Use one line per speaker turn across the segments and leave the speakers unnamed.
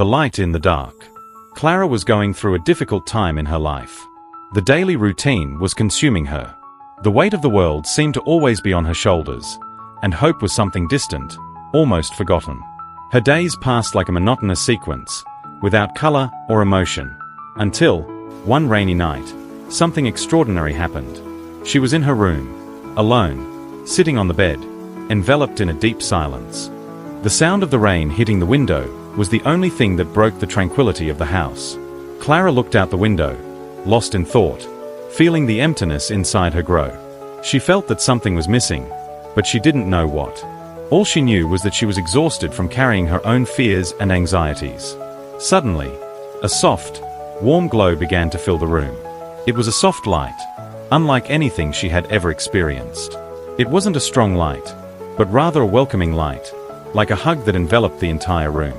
The light in the dark. Clara was going through a difficult time in her life. The daily routine was consuming her. The weight of the world seemed to always be on her shoulders, and hope was something distant, almost forgotten. Her days passed like a monotonous sequence, without color or emotion, until, one rainy night, something extraordinary happened. She was in her room, alone, sitting on the bed, enveloped in a deep silence. The sound of the rain hitting the window was the only thing that broke the tranquility of the house. Clara looked out the window, lost in thought, feeling the emptiness inside her grow. She felt that something was missing, but she didn't know what. All she knew was that she was exhausted from carrying her own fears and anxieties. Suddenly, a soft, warm glow began to fill the room. It was a soft light, unlike anything she had ever experienced. It wasn't a strong light, but rather a welcoming light, like a hug that enveloped the entire room.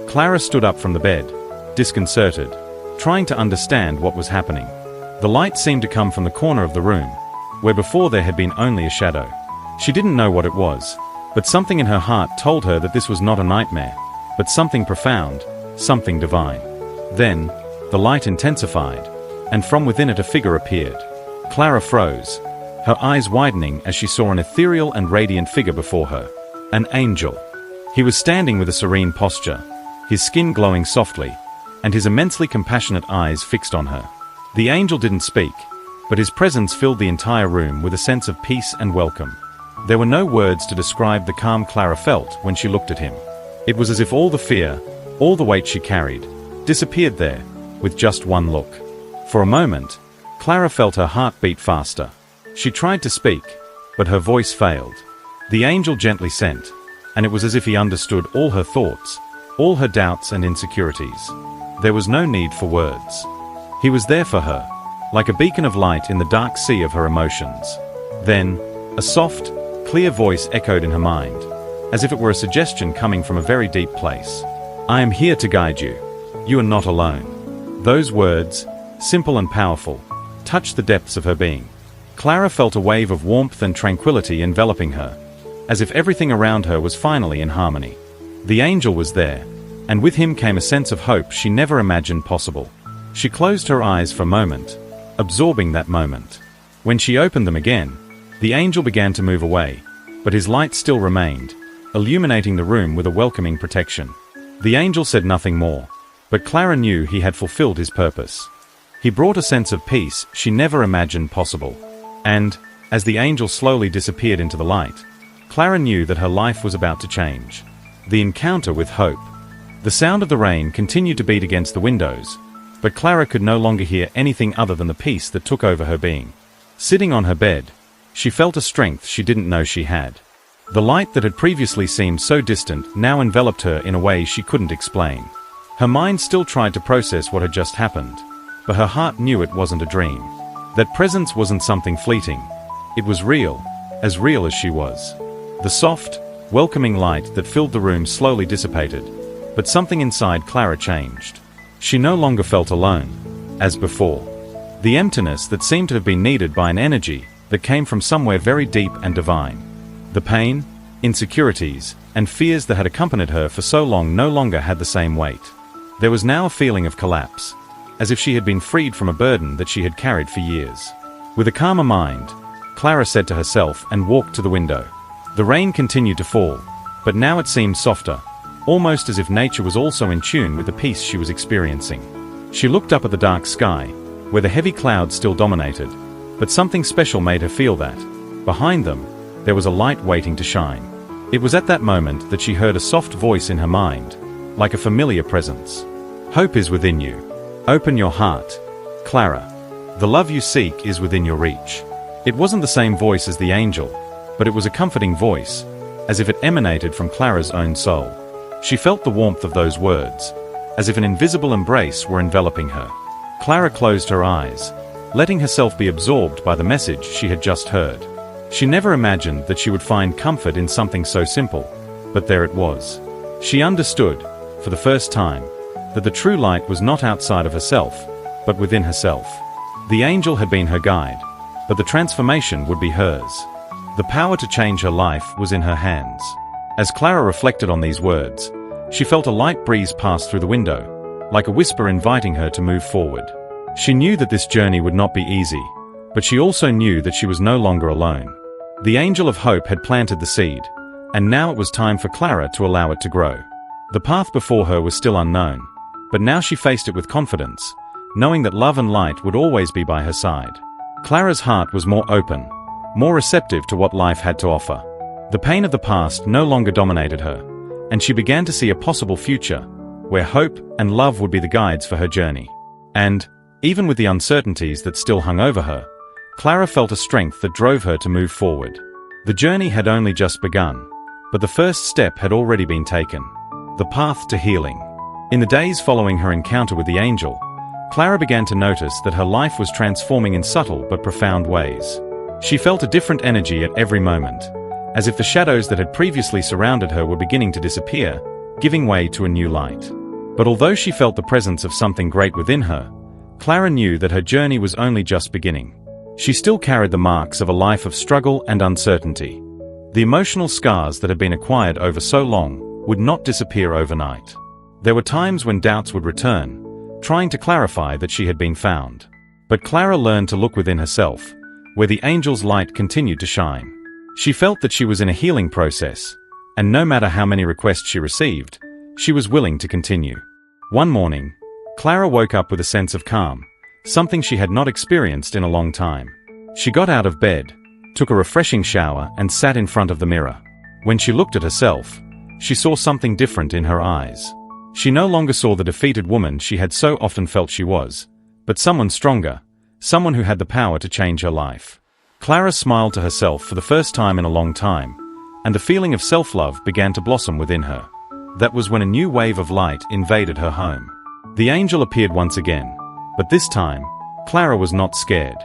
Clara stood up from the bed, disconcerted, trying to understand what was happening. The light seemed to come from the corner of the room, where before there had been only a shadow. She didn't know what it was, but something in her heart told her that this was not a nightmare, but something profound, something divine. Then, the light intensified, and from within it a figure appeared. Clara froze, her eyes widening as she saw an ethereal and radiant figure before her. An angel. He was standing with a serene posture, his skin glowing softly, and his immensely compassionate eyes fixed on her. The angel didn't speak, but his presence filled the entire room with a sense of peace and welcome. There were no words to describe the calm Clara felt when she looked at him. It was as if all the fear, all the weight she carried, disappeared there, with just one look. For a moment, Clara felt her heart beat faster. She tried to speak, but her voice failed. The angel gently sent, and it was as if he understood all her thoughts, all her doubts and insecurities. There was no need for words. He was there for her, like a beacon of light in the dark sea of her emotions. Then, a soft, clear voice echoed in her mind, as if it were a suggestion coming from a very deep place. "I am here to guide you. You are not alone." Those words, simple and powerful, touched the depths of her being. Clara felt a wave of warmth and tranquility enveloping her, as if everything around her was finally in harmony. The angel was there, and with him came a sense of hope she never imagined possible. She closed her eyes for a moment, absorbing that moment. When she opened them again, the angel began to move away, but his light still remained, illuminating the room with a welcoming protection. The angel said nothing more, but Clara knew he had fulfilled his purpose. He brought a sense of peace she never imagined possible. And, as the angel slowly disappeared into the light, Clara knew that her life was about to change. The encounter with hope. The sound of the rain continued to beat against the windows, but Clara could no longer hear anything other than the peace that took over her being. Sitting on her bed, she felt a strength she didn't know she had. The light that had previously seemed so distant now enveloped her in a way she couldn't explain. Her mind still tried to process what had just happened, but her heart knew it wasn't a dream. That presence wasn't something fleeting. It was real as she was. The soft, welcoming light that filled the room slowly dissipated, but something inside Clara changed. She no longer felt alone, as before. The emptiness that seemed to have been needed by an energy that came from somewhere very deep and divine. The pain, insecurities, and fears that had accompanied her for so long no longer had the same weight. There was now a feeling of collapse, as if she had been freed from a burden that she had carried for years. With a calmer mind, Clara said to herself and walked to the window. The rain continued to fall, but now it seemed softer, almost as if nature was also in tune with the peace she was experiencing. She looked up at the dark sky, where the heavy clouds still dominated, but something special made her feel that, behind them, there was a light waiting to shine. It was at that moment that she heard a soft voice in her mind, like a familiar presence. "Hope is within you. Open your heart, Clara. The love you seek is within your reach." It wasn't the same voice as the angel, but it was a comforting voice, as if it emanated from Clara's own soul. She felt the warmth of those words, as if an invisible embrace were enveloping her. Clara closed her eyes, letting herself be absorbed by the message she had just heard. She never imagined that she would find comfort in something so simple, but there it was. She understood, for the first time, that the true light was not outside of herself, but within herself. The angel had been her guide, but the transformation would be hers. The power to change her life was in her hands. As Clara reflected on these words, She felt a light breeze pass through the window, like a whisper inviting her to move forward. She knew that this journey would not be easy, but she also knew that she was no longer alone. The angel of hope had planted the seed, and now it was time for Clara to allow it to grow. The path before her was still unknown, but now she faced it with confidence, knowing that love and light would always be by her side. Clara's heart was more open, more receptive to what life had to offer. The pain of the past no longer dominated her, and she began to see a possible future, where hope and love would be the guides for her journey. And, even with the uncertainties that still hung over her, Clara felt a strength that drove her to move forward. The journey had only just begun, but the first step had already been taken. The path to healing. In the days following her encounter with the angel, Clara began to notice that her life was transforming in subtle but profound ways. She felt a different energy at every moment, as if the shadows that had previously surrounded her were beginning to disappear, giving way to a new light. But although she felt the presence of something great within her, Clara knew that her journey was only just beginning. She still carried the marks of a life of struggle and uncertainty. The emotional scars that had been acquired over so long would not disappear overnight. There were times when doubts would return, trying to clarify that she had been found. But Clara learned to look within herself, where the angel's light continued to shine. She felt that she was in a healing process, and no matter how many requests she received, she was willing to continue. One morning, Clara woke up with a sense of calm, something she had not experienced in a long time. She got out of bed, took a refreshing shower, and sat in front of the mirror. When she looked at herself, she saw something different in her eyes. She no longer saw the defeated woman she had so often felt she was, but someone stronger, someone who had the power to change her life. Clara smiled to herself for the first time in a long time, and the feeling of self-love began to blossom within her. That was when a new wave of light invaded her home. The angel appeared once again, but this time, Clara was not scared.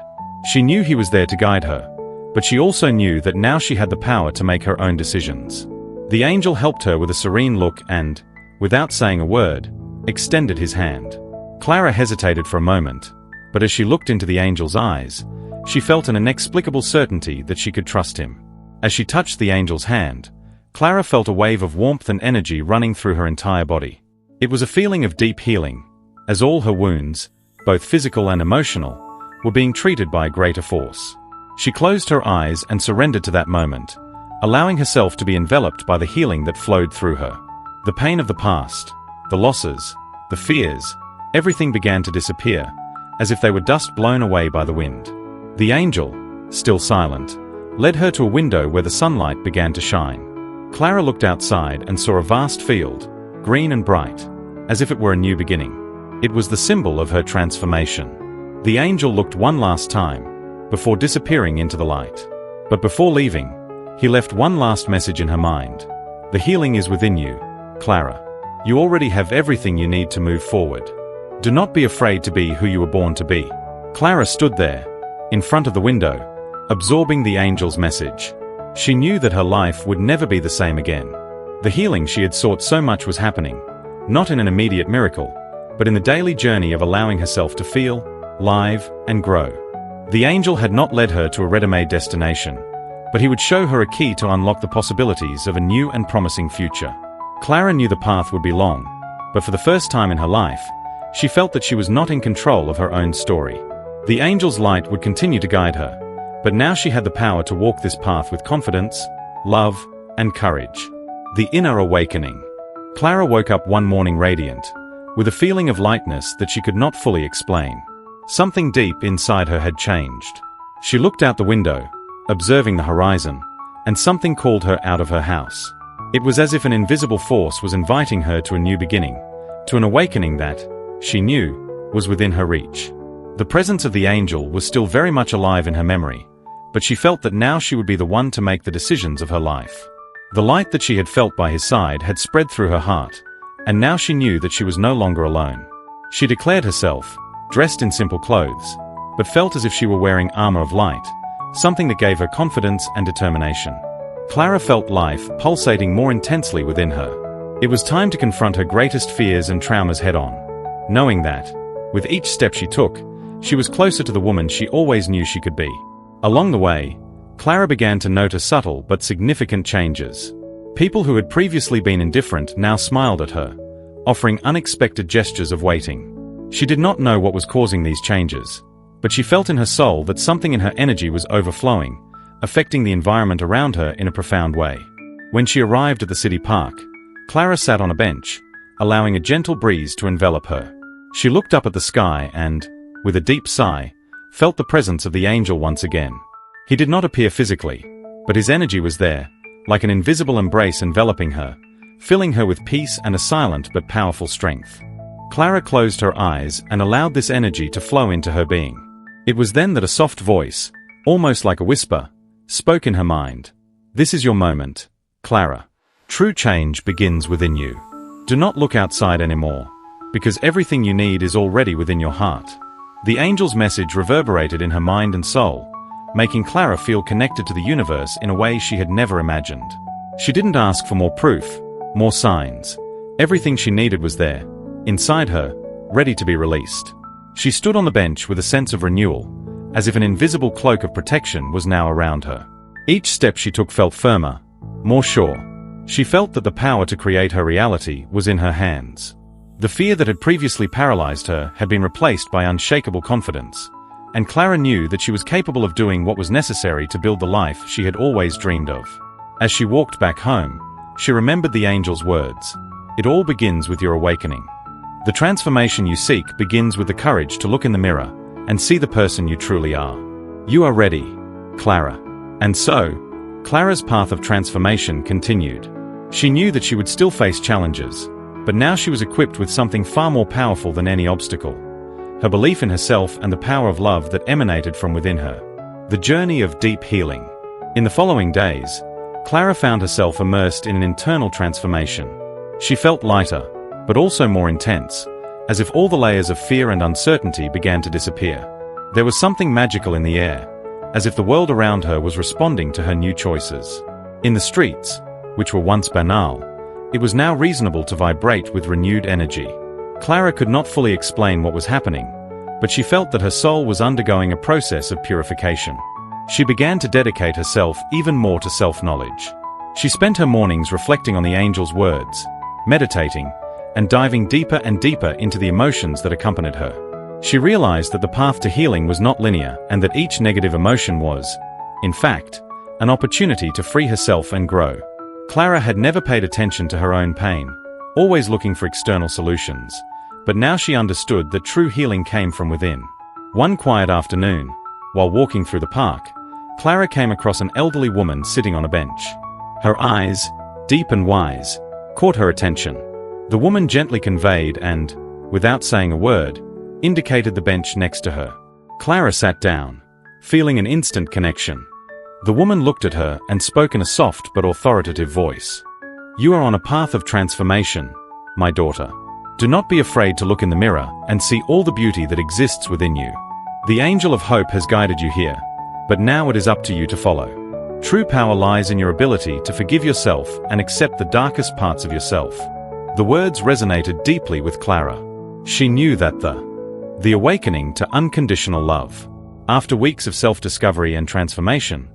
She knew he was there to guide her, but she also knew that now she had the power to make her own decisions. The angel helped her with a serene look and, without saying a word, extended his hand. Clara hesitated for a moment, but as she looked into the angel's eyes, she felt an inexplicable certainty that she could trust him. As she touched the angel's hand, Clara felt a wave of warmth and energy running through her entire body. It was a feeling of deep healing, as all her wounds, both physical and emotional, were being treated by a greater force. She closed her eyes and surrendered to that moment, allowing herself to be enveloped by the healing that flowed through her. The pain of the past, the losses, the fears, everything began to disappear, as if they were dust blown away by the wind. The angel, still silent, led her to a window where the sunlight began to shine. Clara looked outside and saw a vast field, green and bright, as if it were a new beginning. It was the symbol of her transformation. The angel looked one last time, before disappearing into the light. But before leaving, he left one last message in her mind. The healing is within you, Clara. You already have everything you need to move forward. Do not be afraid to be who you were born to be. Clara stood there, in front of the window, absorbing the angel's message. She knew that her life would never be the same again. The healing she had sought so much was happening, not in an immediate miracle, but in the daily journey of allowing herself to feel, live, and grow. The angel had not led her to a ready-made destination, but he would show her a key to unlock the possibilities of a new and promising future. Clara knew the path would be long, but for the first time in her life, she felt that she was not in control of her own story. The angel's light would continue to guide her, but now she had the power to walk this path with confidence, love, and courage. The inner awakening. Clara woke up one morning radiant, with a feeling of lightness that she could not fully explain. Something deep inside her had changed. She looked out the window, observing the horizon, and something called her out of her house. It was as if an invisible force was inviting her to a new beginning, to an awakening that, she knew, was within her reach. The presence of the angel was still very much alive in her memory, but she felt that now she would be the one to make the decisions of her life. The light that she had felt by his side had spread through her heart, and now she knew that she was no longer alone. She declared herself, dressed in simple clothes, but felt as if she were wearing armor of light, something that gave her confidence and determination. Clara felt life pulsating more intensely within her. It was time to confront her greatest fears and traumas head-on, knowing that, with each step she took, she was closer to the woman she always knew she could be. Along the way, Clara began to notice subtle but significant changes. People who had previously been indifferent now smiled at her, offering unexpected gestures of waiting. She did not know what was causing these changes, but she felt in her soul that something in her energy was overflowing, affecting the environment around her in a profound way. When she arrived at the city park, Clara sat on a bench, allowing a gentle breeze to envelop her. She looked up at the sky and, with a deep sigh, felt the presence of the angel once again. He did not appear physically, but his energy was there, like an invisible embrace enveloping her, filling her with peace and a silent but powerful strength. Clara closed her eyes and allowed this energy to flow into her being. It was then that a soft voice, almost like a whisper, spoke in her mind. "This is your moment, Clara. True change begins within you. Do not look outside anymore, because everything you need is already within your heart." The angel's message reverberated in her mind and soul, making Clara feel connected to the universe in a way she had never imagined. She didn't ask for more proof, more signs. Everything she needed was there, inside her, ready to be released. She stood on the bench with a sense of renewal, as if an invisible cloak of protection was now around her. Each step she took felt firmer, more sure. She felt that the power to create her reality was in her hands. The fear that had previously paralyzed her had been replaced by unshakable confidence, and Clara knew that she was capable of doing what was necessary to build the life she had always dreamed of. As she walked back home, she remembered the angel's words. "It all begins with your awakening. The transformation you seek begins with the courage to look in the mirror and see the person you truly are. You are ready, Clara." And so, Clara's path of transformation continued. She knew that she would still face challenges, but now she was equipped with something far more powerful than any obstacle: her belief in herself and the power of love that emanated from within her. The journey of deep healing. In the following days, Clara found herself immersed in an internal transformation. She felt lighter, but also more intense, as if all the layers of fear and uncertainty began to disappear. There was something magical in the air, as if the world around her was responding to her new choices. In the streets, which were once banal, it was now reasonable to vibrate with renewed energy. Clara could not fully explain what was happening, but she felt that her soul was undergoing a process of purification. She began to dedicate herself even more to self-knowledge. She spent her mornings reflecting on the angel's words, meditating, and diving deeper and deeper into the emotions that accompanied her. She realized that the path to healing was not linear and that each negative emotion was, in fact, an opportunity to free herself and grow. Clara had never paid attention to her own pain, always looking for external solutions, but now she understood that true healing came from within. One quiet afternoon, while walking through the park, Clara came across an elderly woman sitting on a bench. Her eyes, deep and wise, caught her attention. The woman gently conveyed and, without saying a word, indicated the bench next to her. Clara sat down, feeling an instant connection. The woman looked at her and spoke in a soft but authoritative voice. "You are on a path of transformation, my daughter. Do not be afraid to look in the mirror and see all the beauty that exists within you. The angel of hope has guided you here, but now it is up to you to follow. True power lies in your ability to forgive yourself and accept the darkest parts of yourself." The words resonated deeply with Clara. She knew that the awakening to unconditional love. After weeks of self-discovery and transformation,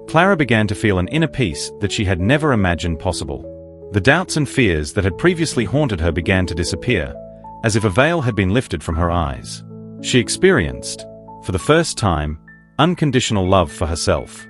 Clara began to feel an inner peace that she had never imagined possible. The doubts and fears that had previously haunted her began to disappear, as if a veil had been lifted from her eyes. She experienced, for the first time, unconditional love for herself.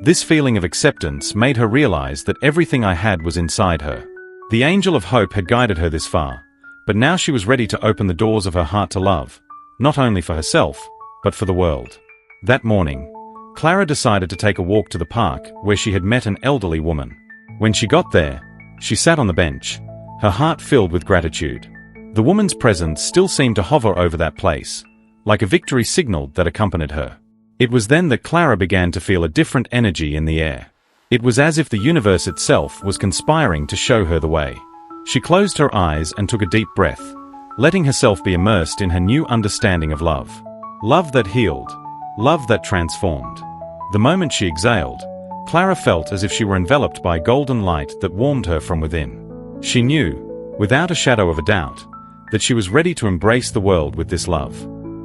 This feeling of acceptance made her realize that everything I had was inside her. The angel of hope had guided her this far, but now she was ready to open the doors of her heart to love, not only for herself, but for the world. That morning, Clara decided to take a walk to the park where she had met an elderly woman. When she got there, she sat on the bench, her heart filled with gratitude. The woman's presence still seemed to hover over that place, like a victory signal that accompanied her. It was then that Clara began to feel a different energy in the air. It was as if the universe itself was conspiring to show her the way. She closed her eyes and took a deep breath, letting herself be immersed in her new understanding of love. Love that healed, love that transformed. The moment she exhaled, Clara felt as if she were enveloped by golden light that warmed her from within. She knew, without a shadow of a doubt, that she was ready to embrace the world with this love.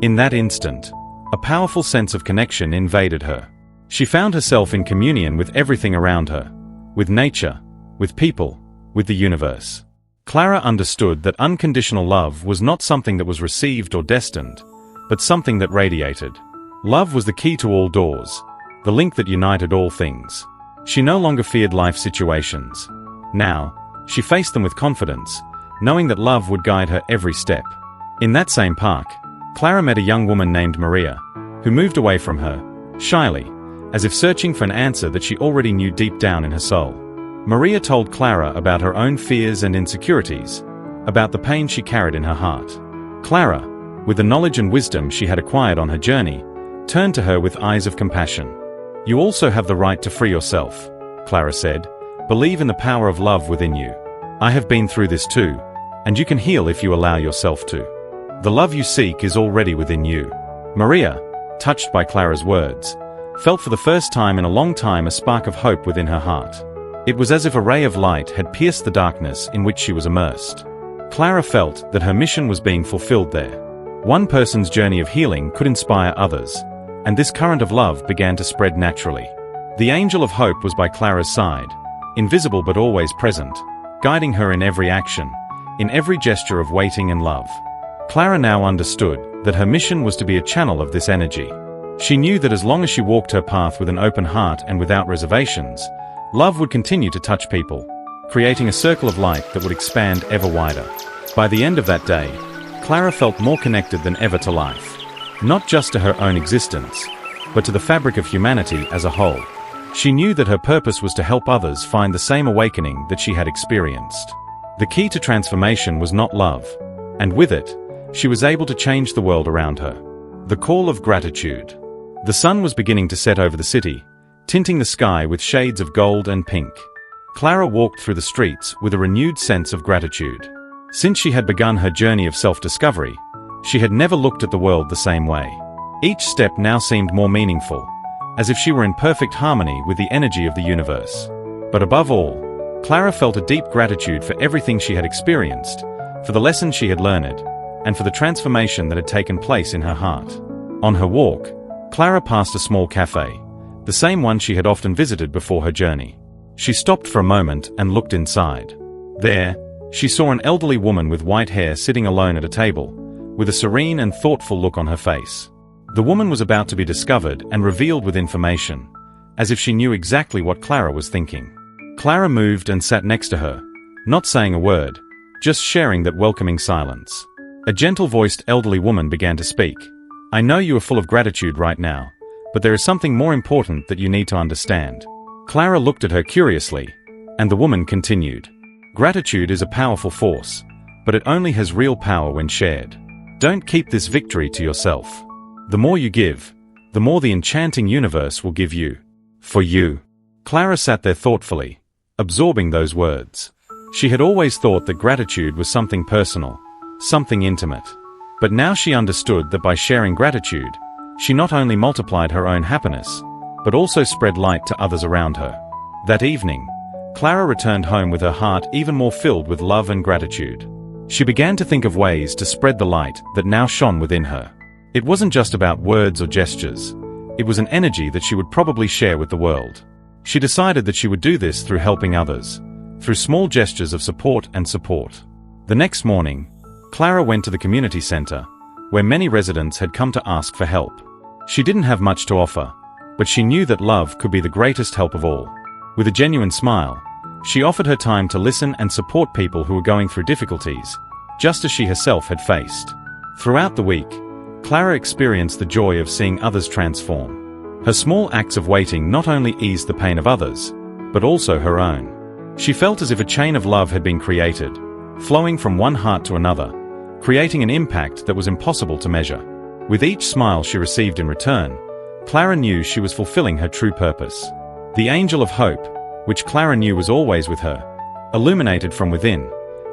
In that instant, a powerful sense of connection invaded her. She found herself in communion with everything around her, with nature, with people, with the universe. Clara understood that unconditional love was not something that was received or destined, but something that radiated. Love was the key to all doors, the link that united all things. She no longer feared life situations. Now, she faced them with confidence, knowing that love would guide her every step. In that same park, Clara met a young woman named Maria, who moved away from her, shyly, as if searching for an answer that she already knew deep down in her soul. Maria told Clara about her own fears and insecurities, about the pain she carried in her heart. Clara, with the knowledge and wisdom she had acquired on her journey, turned to her with eyes of compassion. "You also have the right to free yourself," Clara said. "Believe in the power of love within you. I have been through this too, and you can heal if you allow yourself to. The love you seek is already within you." Maria, touched by Clara's words, felt for the first time in a long time a spark of hope within her heart. It was as if a ray of light had pierced the darkness in which she was immersed. Clara felt that her mission was being fulfilled there. One person's journey of healing could inspire others, and this current of love began to spread naturally. The angel of hope was by Clara's side, invisible but always present, guiding her in every action, in every gesture of waiting and love. Clara now understood that her mission was to be a channel of this energy. She knew that as long as she walked her path with an open heart and without reservations, love would continue to touch people, creating a circle of light that would expand ever wider. By the end of that day, Clara felt more connected than ever to life. Not just to her own existence, but to the fabric of humanity as a whole. She knew that her purpose was to help others find the same awakening that she had experienced. The key to transformation was not love, and with it, she was able to change the world around her. The call of gratitude. The sun was beginning to set over the city, tinting the sky with shades of gold and pink. Clara walked through the streets with a renewed sense of gratitude. Since she had begun her journey of self-discovery, she had never looked at the world the same way. Each step now seemed more meaningful, as if she were in perfect harmony with the energy of the universe. But above all, Clara felt a deep gratitude for everything she had experienced, for the lessons she had learned, and for the transformation that had taken place in her heart. On her walk, Clara passed a small cafe, the same one she had often visited before her journey. She stopped for a moment and looked inside. There, she saw an elderly woman with white hair sitting alone at a table, with a serene and thoughtful look on her face. The woman was about to be discovered and revealed with information, as if she knew exactly what Clara was thinking. Clara moved and sat next to her, not saying a word, just sharing that welcoming silence. A gentle-voiced elderly woman began to speak. "I know you are full of gratitude right now, but there is something more important that you need to understand." Clara looked at her curiously, and the woman continued. "Gratitude is a powerful force, but it only has real power when shared. Don't keep this victory to yourself. The more you give, the more the enchanting universe will give you. For you." Clara sat there thoughtfully, absorbing those words. She had always thought that gratitude was something personal, something intimate. But now she understood that by sharing gratitude, she not only multiplied her own happiness, but also spread light to others around her. That evening, Clara returned home with her heart even more filled with love and gratitude. She began to think of ways to spread the light that now shone within her. It wasn't just about words or gestures. It was an energy that she would probably share with the world. She decided that she would do this through helping others, through small gestures of support. The next morning, Clara went to the community center, where many residents had come to ask for help. She didn't have much to offer, but she knew that love could be the greatest help of all. With a genuine smile, she offered her time to listen and support people who were going through difficulties, just as she herself had faced. Throughout the week, Clara experienced the joy of seeing others transform. Her small acts of waiting not only eased the pain of others, but also her own. She felt as if a chain of love had been created, flowing from one heart to another, creating an impact that was impossible to measure. With each smile she received in return, Clara knew she was fulfilling her true purpose. The angel of hope, which Clara knew was always with her, illuminated from within,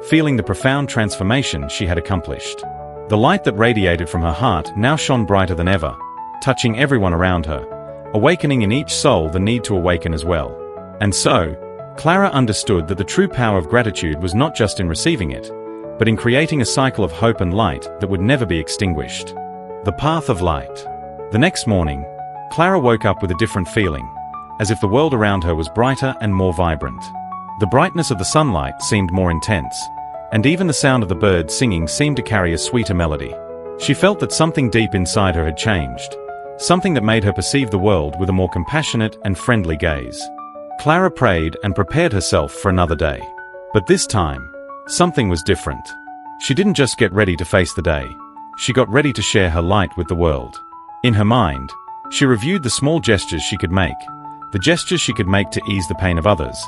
feeling the profound transformation she had accomplished. The light that radiated from her heart now shone brighter than ever, touching everyone around her, awakening in each soul the need to awaken as well. And so, Clara understood that the true power of gratitude was not just in receiving it, but in creating a cycle of hope and light that would never be extinguished. The path of light. The next morning, Clara woke up with a different feeling, as if the world around her was brighter and more vibrant. The brightness of the sunlight seemed more intense, and even the sound of the birds singing seemed to carry a sweeter melody. She felt that something deep inside her had changed, something that made her perceive the world with a more compassionate and friendly gaze. Clara prayed and prepared herself for another day. But this time, something was different. She didn't just get ready to face the day, she got ready to share her light with the world. In her mind, she reviewed the small gestures she could make, the gestures she could make to ease the pain of others,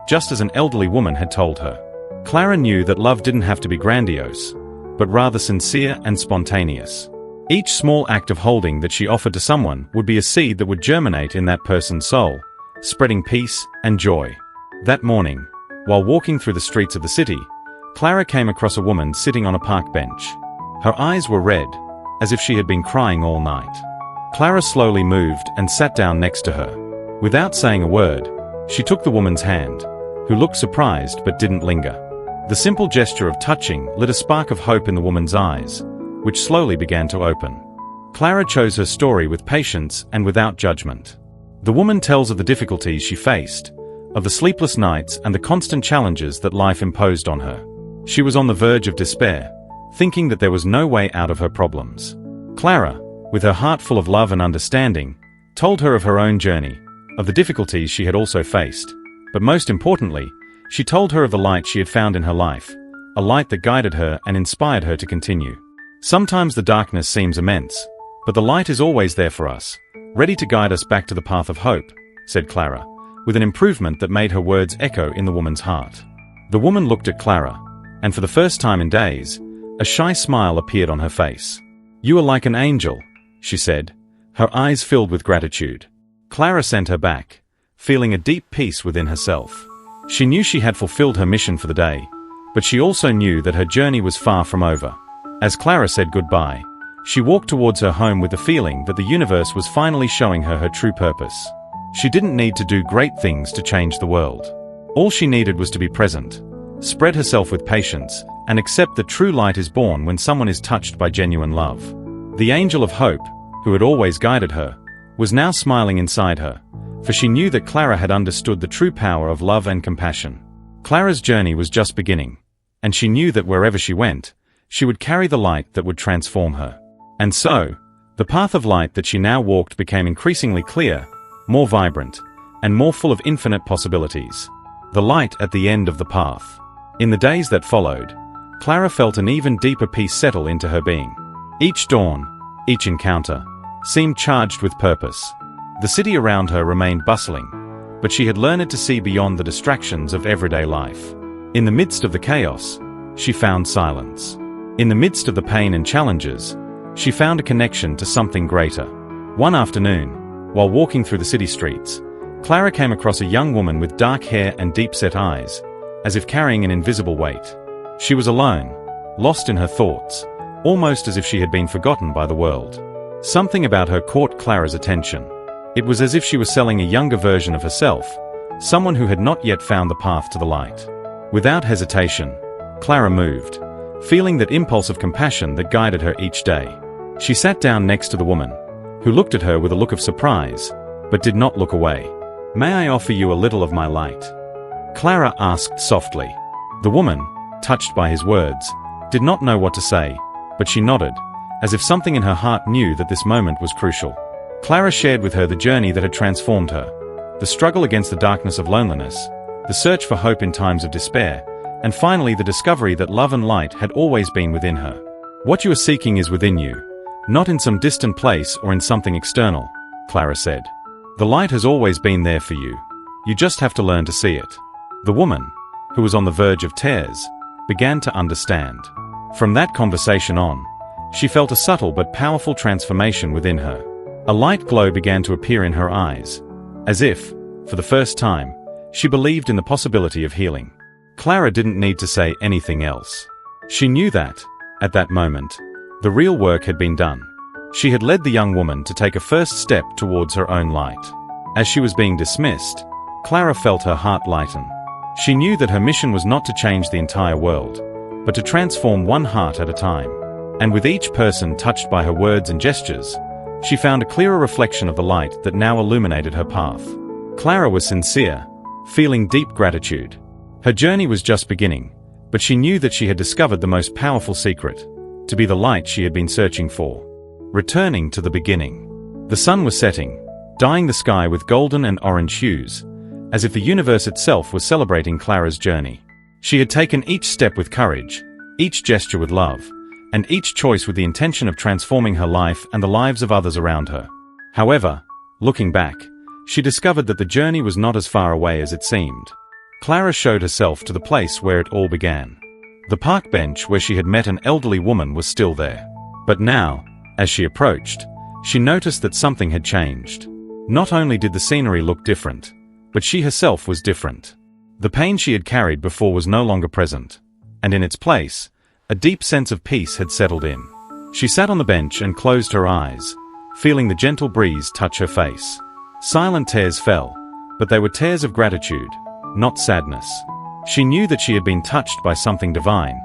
just as an elderly woman had told her. Clara knew that love didn't have to be grandiose, but rather sincere and spontaneous. Each small act of holding that she offered to someone would be a seed that would germinate in that person's soul, spreading peace and joy. That morning, while walking through the streets of the city, Clara came across a woman sitting on a park bench. Her eyes were red, as if she had been crying all night. Clara slowly moved and sat down next to her. Without saying a word, she took the woman's hand, who looked surprised but didn't linger. The simple gesture of touching lit a spark of hope in the woman's eyes, which slowly began to open. Clara chose her story with patience and without judgment. The woman tells of the difficulties she faced, of the sleepless nights and the constant challenges that life imposed on her. She was on the verge of despair, thinking that there was no way out of her problems. Clara, with her heart full of love and understanding, told her of her own journey, of the difficulties she had also faced, but most importantly, she told her of the light she had found in her life, a light that guided her and inspired her to continue. Sometimes the darkness seems immense, but the light is always there for us, ready to guide us back to the path of hope, said Clara, with an improvement that made her words echo in the woman's heart. The woman looked at Clara, and for the first time in days, a shy smile appeared on her face. "You are like an angel," she said, her eyes filled with gratitude. Clara sent her back, feeling a deep peace within herself. She knew she had fulfilled her mission for the day, but she also knew that her journey was far from over. As Clara said goodbye, she walked towards her home with the feeling that the universe was finally showing her her true purpose. She didn't need to do great things to change the world. All she needed was to be present, spread herself with patience, and accept that true light is born when someone is touched by genuine love. The angel of hope, who had always guided her, was now smiling inside her, for she knew that Clara had understood the true power of love and compassion. Clara's journey was just beginning, and she knew that wherever she went, she would carry the light that would transform her. And so, the path of light that she now walked became increasingly clear, more vibrant, and more full of infinite possibilities. The light at the end of the path. In the days that followed, Clara felt an even deeper peace settle into her being. Each dawn, each encounter, seemed charged with purpose. The city around her remained bustling, but she had learned to see beyond the distractions of everyday life. In the midst of the chaos, she found silence. In the midst of the pain and challenges, she found a connection to something greater. One afternoon, while walking through the city streets, Clara came across a young woman with dark hair and deep-set eyes, as if carrying an invisible weight. She was alone, lost in her thoughts, almost as if she had been forgotten by the world. Something about her caught Clara's attention. It was as if she was selling a younger version of herself, someone who had not yet found the path to the light. Without hesitation, Clara moved, feeling that impulse of compassion that guided her each day. She sat down next to the woman, who looked at her with a look of surprise, but did not look away. "May I offer you a little of my light?" Clara asked softly. The woman, touched by his words, did not know what to say, but she nodded, as if something in her heart knew that this moment was crucial. Clara shared with her the journey that had transformed her, the struggle against the darkness of loneliness, the search for hope in times of despair, and finally the discovery that love and light had always been within her. "What you are seeking is within you, not in some distant place or in something external," Clara said. "The light has always been there for you. You just have to learn to see it." The woman, who was on the verge of tears, began to understand. From that conversation on, she felt a subtle but powerful transformation within her. A light glow began to appear in her eyes, as if, for the first time, she believed in the possibility of healing. Clara didn't need to say anything else. She knew that, at that moment, the real work had been done. She had led the young woman to take a first step towards her own light. As she was being dismissed, Clara felt her heart lighten. She knew that her mission was not to change the entire world, but to transform one heart at a time. And with each person touched by her words and gestures, she found a clearer reflection of the light that now illuminated her path. Clara was sincere, feeling deep gratitude. Her journey was just beginning, but she knew that she had discovered the most powerful secret, to be the light she had been searching for. Returning to the beginning. The sun was setting, dyeing the sky with golden and orange hues, as if the universe itself was celebrating Clara's journey. She had taken each step with courage, each gesture with love, and each choice with the intention of transforming her life and the lives of others around her. However, looking back, she discovered that the journey was not as far away as it seemed. Clara showed herself to the place where it all began. The park bench where she had met an elderly woman was still there. But now, as she approached, she noticed that something had changed. Not only did the scenery look different, but she herself was different. The pain she had carried before was no longer present, and in its place, a deep sense of peace had settled in. She sat on the bench and closed her eyes, feeling the gentle breeze touch her face. Silent tears fell, but they were tears of gratitude, not sadness. She knew that she had been touched by something divine,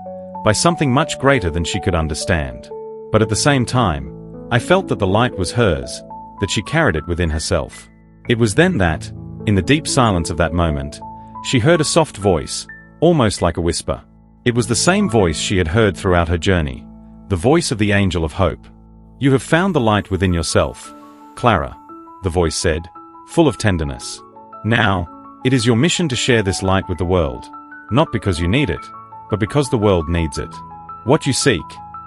by something much greater than she could understand. But at the same time, I felt that the light was hers, that she carried it within herself. It was then that, in the deep silence of that moment, she heard a soft voice, almost like a whisper. It was the same voice she had heard throughout her journey, the voice of the angel of hope. "You have found the light within yourself, Clara," the voice said, full of tenderness. "Now, it is your mission to share this light with the world, not because you need it, but because the world needs it. What you seek,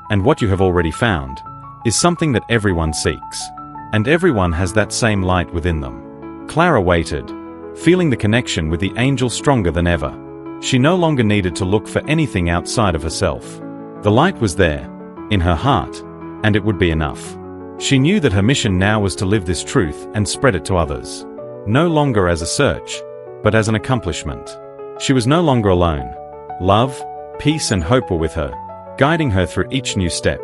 and what you have already found, is something that everyone seeks. And everyone has that same light within them." Clara waited, feeling the connection with the angel stronger than ever. She no longer needed to look for anything outside of herself. The light was there, in her heart, and it would be enough. She knew that her mission now was to live this truth and spread it to others. No longer as a search, but as an accomplishment. She was no longer alone. Love, peace and hope were with her, guiding her through each new step.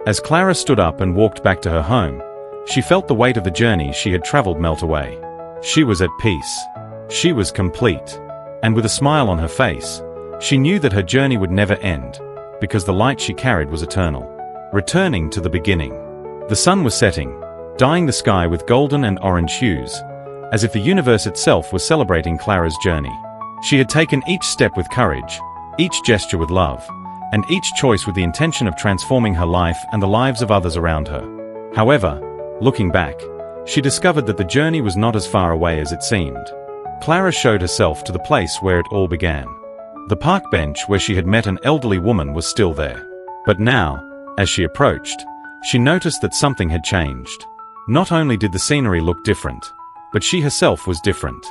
As Clara stood up and walked back to her home, she felt the weight of the journey she had traveled melt away. She was at peace. She was complete. And with a smile on her face, she knew that her journey would never end, because the light she carried was eternal. Returning to the beginning. The sun was setting, dyeing the sky with golden and orange hues, as if the universe itself was celebrating Clara's journey. She had taken each step with courage, each gesture with love, and each choice with the intention of transforming her life and the lives of others around her. However, looking back, she discovered that the journey was not as far away as it seemed. Clara showed herself to the place where it all began. The park bench where she had met an elderly woman was still there. But now, as she approached, she noticed that something had changed. Not only did the scenery look different, but she herself was different.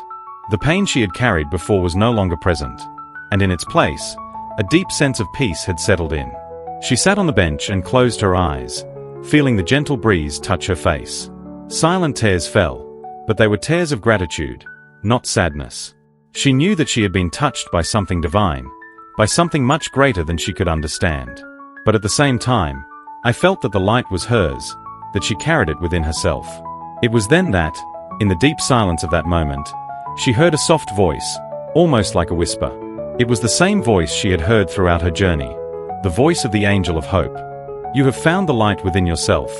The pain she had carried before was no longer present, and in its place, a deep sense of peace had settled in. She sat on the bench and closed her eyes, feeling the gentle breeze touch her face. Silent tears fell, but they were tears of gratitude, not sadness. She knew that she had been touched by something divine, by something much greater than she could understand. But at the same time, I felt that the light was hers, that she carried it within herself. It was then that, in the deep silence of that moment, she heard a soft voice, almost like a whisper. It was the same voice she had heard throughout her journey, the voice of the angel of hope. "You have found the light within yourself,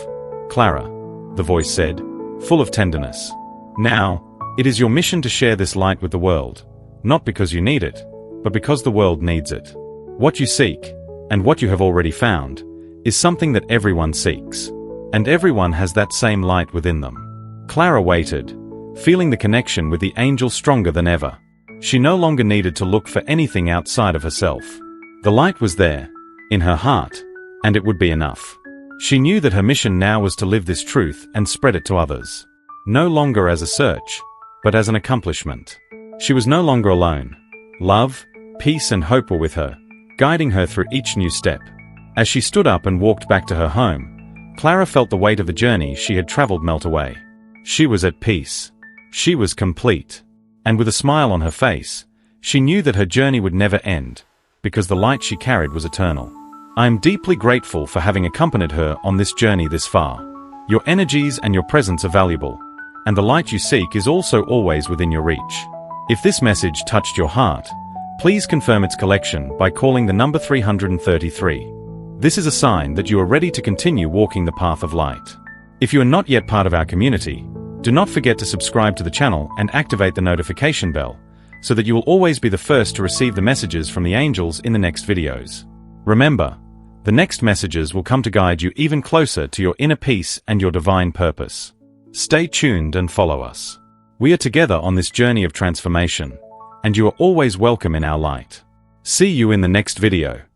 Clara," the voice said, full of tenderness. "Now, it is your mission to share this light with the world, not because you need it, but because the world needs it. What you seek, and what you have already found, is something that everyone seeks. And everyone has that same light within them." Clara waited, feeling the connection with the angel stronger than ever. She no longer needed to look for anything outside of herself. The light was there, in her heart, and it would be enough. She knew that her mission now was to live this truth and spread it to others. No longer as a search, but as an accomplishment. She was no longer alone. Love, peace and hope were with her, guiding her through each new step. As she stood up and walked back to her home, Clara felt the weight of the journey she had traveled melt away. She was at peace. She was complete. And with a smile on her face, she knew that her journey would never end, because the light she carried was eternal. "I am deeply grateful for having accompanied her on this journey this far. Your energies and your presence are valuable, and the light you seek is also always within your reach. If this message touched your heart, please confirm its collection by calling the number 333. This is a sign that you are ready to continue walking the path of light. If you are not yet part of our community, do not forget to subscribe to the channel and activate the notification bell, so that you will always be the first to receive the messages from the angels in the next videos. Remember, the next messages will come to guide you even closer to your inner peace and your divine purpose. Stay tuned and follow us. We are together on this journey of transformation, and you are always welcome in our light. See you in the next video.